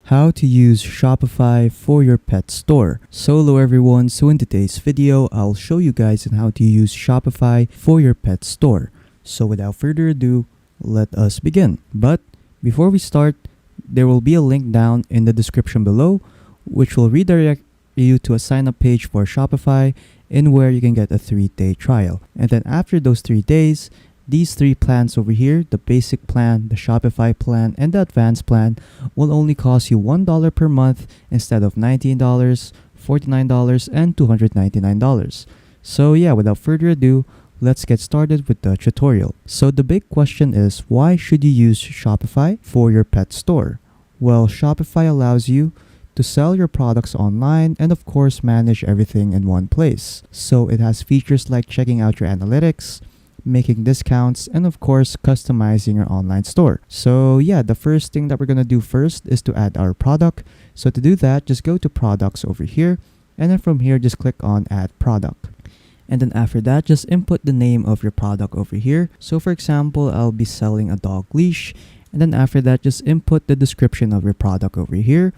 How to use Shopify for your pet store. So hello everyone, so in today's video, I'll show you guys on how to use Shopify for your pet store. So without further ado, let us begin. But before we start, there will be a link down in the description below, which will redirect you to a sign up page for Shopify in where you can get a 3-day trial. And then after those 3 days, these 3 plans over here, the basic plan, the Shopify plan, and the advanced plan will only cost you $1 per month instead of $19, $49, and $299. So yeah, without further ado, let's get started with the tutorial. So the big question is, why should you use Shopify for your pet store? Well, Shopify allows you to sell your products online and of course manage everything in one place. So it has features like checking out your analytics, making discounts, and of course customizing your online store. So yeah, the first thing that we're gonna do first is to add our product. So to do that, just go to products over here, and then from here just click on add product. And then after that, just input the name of your product over here. So for example, I'll be selling a dog leash, and then after that just input the description of your product over here,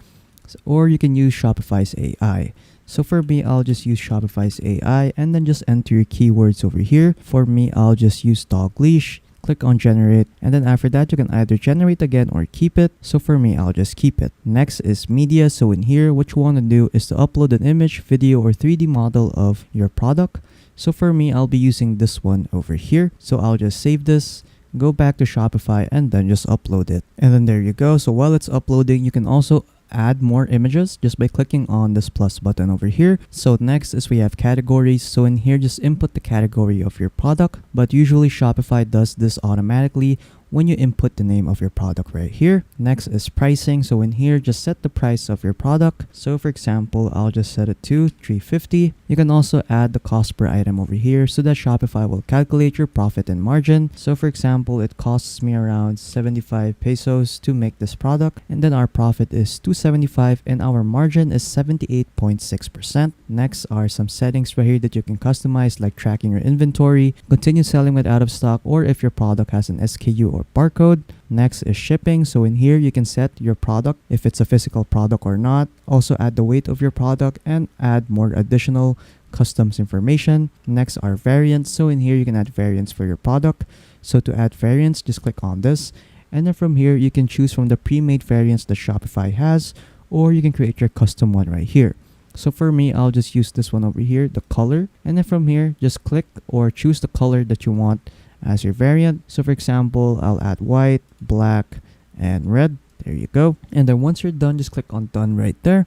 or you can use Shopify's AI. So for me, I'll just use Shopify's AI and then just enter your keywords over here. For me, I'll just use dog leash, click on generate, and then after that, you can either generate again or keep it. So for me, I'll just keep it. Next is media. So in here, what you want to do is to upload an image, video, or 3D model of your product. So for me, I'll be using this one over here. So I'll just save this, go back to Shopify, and then just upload it. And then there you go. So while it's uploading, you can also add more images just by clicking on this plus button over here. So next is we have categories. So in here, just input the category of your product, but usually Shopify does this automatically when you input the name of your product right here. Next is pricing. So in here, just set the price of your product. So for example, I'll just set it to $350. You can also add the cost per item over here so that Shopify will calculate your profit and margin. So for example, it costs me around 75 pesos to make this product, and then our profit is 275 and our margin is 78.6%. Next are some settings right here that you can customize, like tracking your inventory, continue selling with out of stock, or if your product has an SKU or barcode. Next is shipping. So in here, you can set your product, if it's a physical product or not. Also add the weight of your product and add more additional customs information. Next are variants. So in here, you can add variants for your product. So to add variants, just click on this. And then from here, you can choose from the pre-made variants that Shopify has, or you can create your custom one right here. So for me, I'll just use this one over here, the color. And then from here, just click or choose the color that you want as your variant. So for example, I'll add white, black, and red. There you go. And then once you're done, just click on done right there.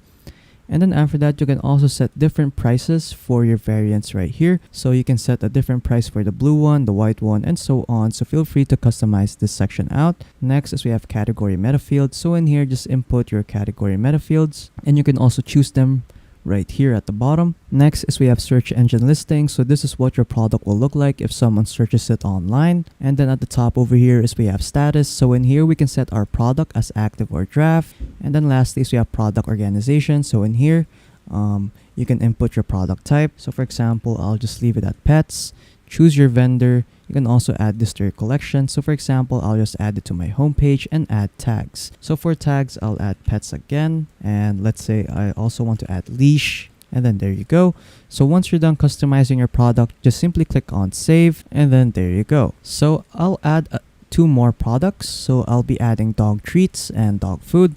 And then after that, you can also set different prices for your variants right here. So you can set a different price for the blue one, the white one, and so on. So feel free to customize this section out. Next is we have category meta fields. So in here, just input your category meta fields, and you can also choose them right here at the bottom. Next is we have search engine listing. So this is what your product will look like if someone searches it online. And then at the top over here is we have status. So in here we can set our product as active or draft. And then lastly is we have product organization. So in here you can input your product type. So for example, I'll just leave it at pets. Choose your vendor. You can also add this to your collection. So for example, I'll just add it to my homepage and add tags. So for tags, I'll add pets again. And let's say I also want to add leash. And then there you go. So once you're done customizing your product, just simply click on save. And then there you go. So I'll add 2 more products. So I'll be adding dog treats and dog food.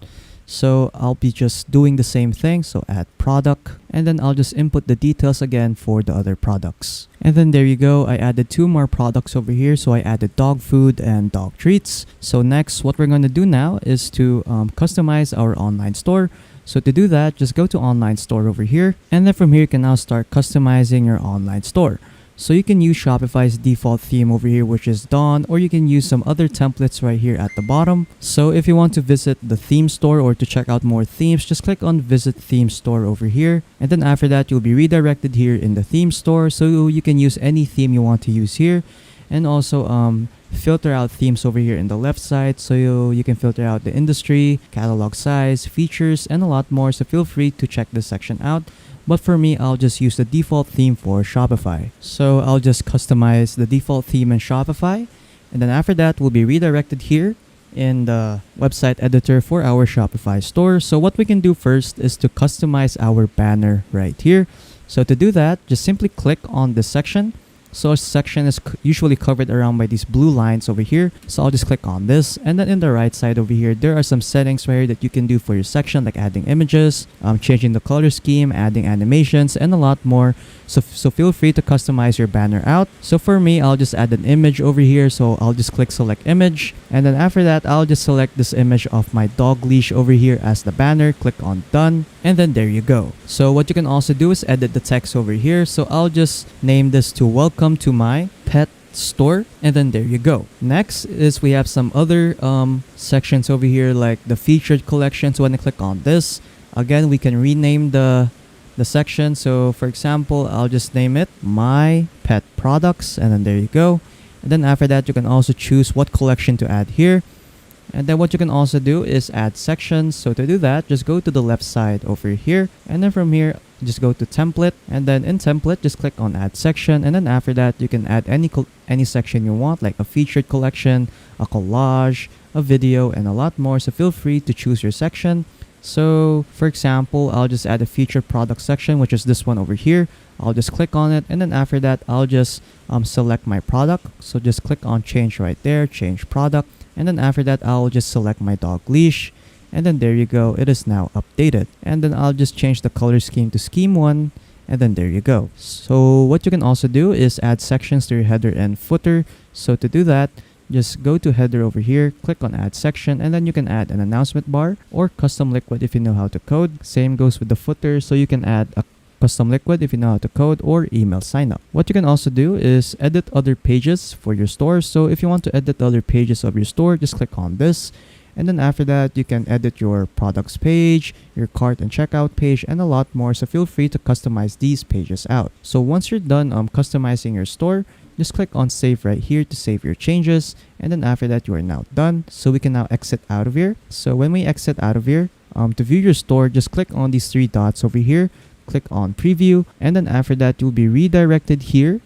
So I'll be just doing the same thing. So add product, and then I'll just input the details again for the other products. And then there you go. I added 2 more products over here. So I added dog food and dog treats. So next, what we're going to do now is to customize our online store. So to do that, just go to online store over here. And then from here, you can now start customizing your online store. So you can use Shopify's default theme over here, which is Dawn, or you can use some other templates right here at the bottom. So if you want to visit the theme store or to check out more themes, just click on visit theme store over here. And then after that, you'll be redirected here in the theme store. So you can use any theme you want to use here. And also filter out themes over here in the left side. So you can filter out the industry, catalog size, features, and a lot more. So feel free to check this section out. But for me, I'll just use the default theme for Shopify. So I'll just customize the default theme in Shopify. And then after that, we'll be redirected here in the website editor for our Shopify store. So what we can do first is to customize our banner right here. So to do that, just simply click on this section. So a section is usually covered around by these blue lines over here. So I'll just click on this, and then in the right side over here, there are some settings right here that you can do for your section, like adding images, changing the color scheme, adding animations, and a lot more. So feel free to customize your banner out. So for me, I'll just add an image over here. So I'll just click select image, and then after that, I'll just select this image of my dog leash over here as the banner. Click on done, and then there you go. So what you can also do is edit the text over here. So I'll just name this to welcome to my pet store, and then there you go. Next is we have some other sections over here, like the featured collection. So when I click on this, again, we can rename the section. So for example, I'll just name it my pet products, and then there you go. And then after that, you can also choose what collection to add here. And then what you can also do is add sections. So to do that, just go to the left side over here, and then from here, just go to template, and then in template, just click on add section. And then after that, you can add any section you want, like a featured collection, a collage, a video, and a lot more. So feel free to choose your section. So for example, I'll just add a featured product section, which is this one over here. I'll just click on it, and then after that, I'll just select my product. So just click on change right there, change product. And then after that, I'll just select my dog leash. And then there you go. It is now updated. And then I'll just change the color scheme to scheme 1. And then there you go. So what you can also do is add sections to your header and footer. So to do that, just go to header over here, click on add section, and then you can add an announcement bar or custom liquid if you know how to code. Same goes with the footer. So you can add a custom liquid if you know how to code, or email sign up. What you can also do is edit other pages for your store. So if you want to edit other pages of your store, just click on this. And then after that, you can edit your products page, your cart and checkout page, and a lot more. So feel free to customize these pages out. So once you're done customizing your store, just click on save right here to save your changes. And then after that, you are now done. So we can now exit out of here. So when we exit out of here, to view your store, just click on these 3 dots over here. Click on preview, and then after that, you'll be redirected here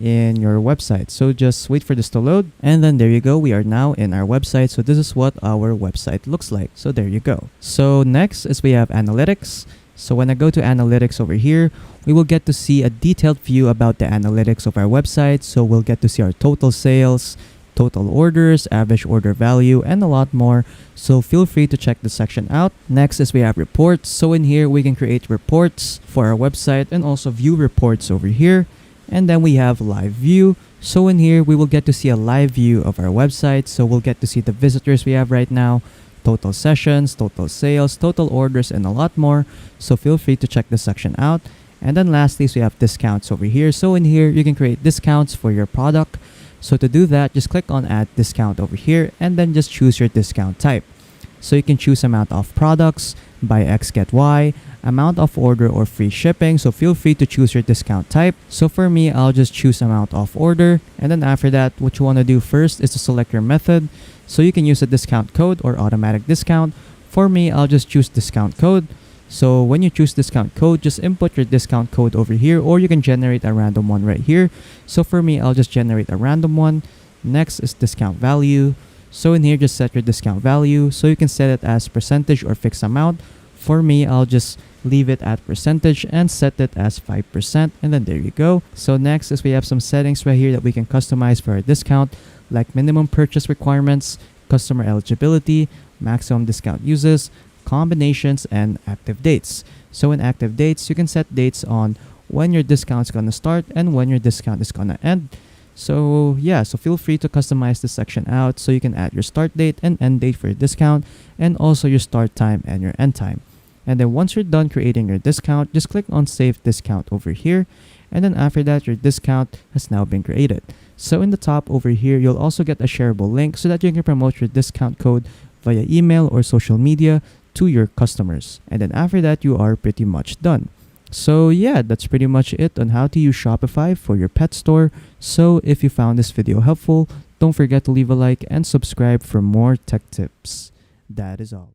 in your website. So just wait for this to load, and then there you go. We are now in our website. So this is what our website looks like. So there you go. So next is we have analytics. So when I go to analytics over here, we will get to see a detailed view about the analytics of our website. So we'll get to see our total sales, total orders, average order value, and a lot more. So feel free to check the section out. Next is we have reports. So in here, we can create reports for our website and also view reports over here. And then we have live view. So in here, we will get to see a live view of our website. So we'll get to see the visitors we have right now, total sessions, total sales, total orders, and a lot more. So feel free to check this section out. And then lastly, we have discounts over here. So in here, you can create discounts for your product. So to do that, just click on add discount over here, and then just choose your discount type. So you can choose amount of products, buy X get Y, amount of order, or free shipping. So feel free to choose your discount type. So for me, I'll just choose amount of order. And then after that, what you want to do first is to select your method. So you can use a discount code or automatic discount. For me, I'll just choose discount code. So when you choose discount code, just input your discount code over here, or you can generate a random one right here. So for me, I'll just generate a random one. Next is discount value. So in here, just set your discount value. So you can set it as percentage or fixed amount. For me, I'll just leave it at percentage and set it as 5%. And then there you go. So next is we have some settings right here that we can customize for our discount, like minimum purchase requirements, customer eligibility, maximum discount uses, combinations, and active dates. So in active dates, you can set dates on when your discount is going to start and when your discount is going to end. So yeah, so feel free to customize this section out. So you can add your start date and end date for your discount, and also your start time and your end time. And then once you're done creating your discount, just click on save discount over here. And then after that, your discount has now been created. So in the top over here, you'll also get a shareable link so that you can promote your discount code via email or social media to your customers. And then after that, you are pretty much done. So yeah, that's pretty much it on how to use Shopify for your pet store. So if you found this video helpful, don't forget to leave a like and subscribe for more tech tips. That is all.